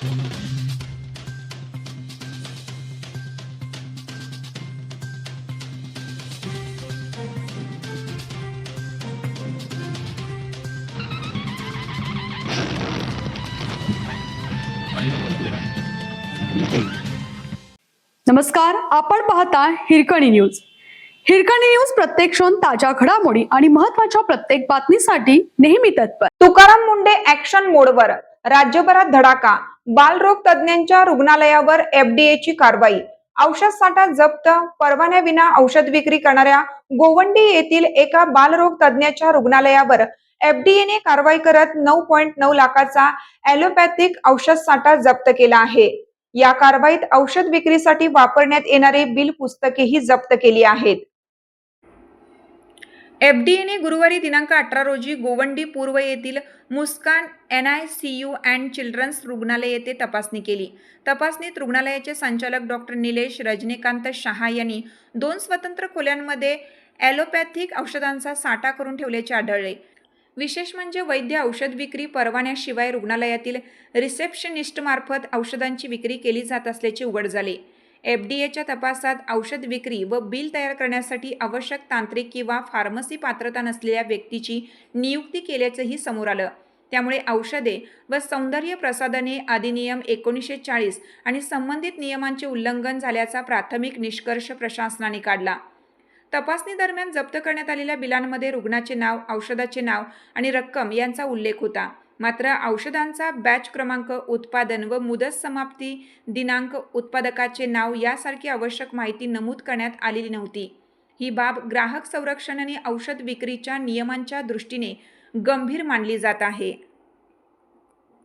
नमस्कार, आपण पाहता हिरकणी न्यूज. हिरकणी न्यूज प्रत्येक क्षण ताज्या घडामोडी आणि महत्त्वाच्या प्रत्येक बातमीसाठी नेहमी तत्पर. तुकाराम मुंडे ऍक्शन मोडवर, राज्यभरात धडाका. बालरोग तज्ञांच्या रुग्णालयावर एफडीएची कारवाई. औषध साठा जप्त. परवान्याविना औषध विक्री करणाऱ्या गोवंडी येथील एका बालरोग तज्ञाच्या रुग्णालयावर एफडीएने कारवाई करत 9.9 लाखाचा ॲलोपॅथिक औषध साठा जप्त केला आहे. या कारवाईत औषध विक्रीसाठी वापरण्यात येणारी बिल पुस्तकेही जप्त केली आहेत. एफडीएने गुरुवारी दिनांक 18 रोजी गोवंडी पूर्व येथील मुस्कान NICU अँड चिल्ड्रन्स रुग्णालय येथे तपासणी केली. तपासणीत रुग्णालयाचे संचालक डॉक्टर निलेश रजनीकांत शहा यांनी 2 स्वतंत्र खोल्यांमध्ये ॲलोपॅथिक औषधांचा साठा करून ठेवल्याचे आढळले. विशेष म्हणजे वैद्य औषध विक्री परवान्याशिवाय रुग्णालयातील रिसेप्शनिस्टमार्फत औषधांची विक्री केली जात असल्याचे उघड झाले. एफडीएच्या तपासात औषध विक्री व बिल तयार करण्यासाठी आवश्यक तांत्रिक किंवा फार्मसी पात्रता नसलेल्या व्यक्तीची नियुक्ती केल्याचंही समोर आलं. त्यामुळे औषधे व सौंदर्य प्रसाधने अधिनियम 1940 आणि संबंधित नियमांचे उल्लंघन झाल्याचा प्राथमिक निष्कर्ष प्रशासनाने काढला. तपासणी दरम्यान जप्त करण्यात आलेल्या बिलांमध्ये रुग्णाचे नाव, औषधाचे नाव आणि रक्कम यांचा उल्लेख होता. मात्र औषधांचा बॅच क्रमांक, उत्पादन व मुदत समाप्ती दिनांक, उत्पादकाचे नाव यासारखी आवश्यक माहिती नमूद करण्यात आलेली नव्हती. ही बाब ग्राहक संरक्षण आणि औषध विक्रीच्या नियमांच्या दृष्टीने गंभीर मानली जात आहे.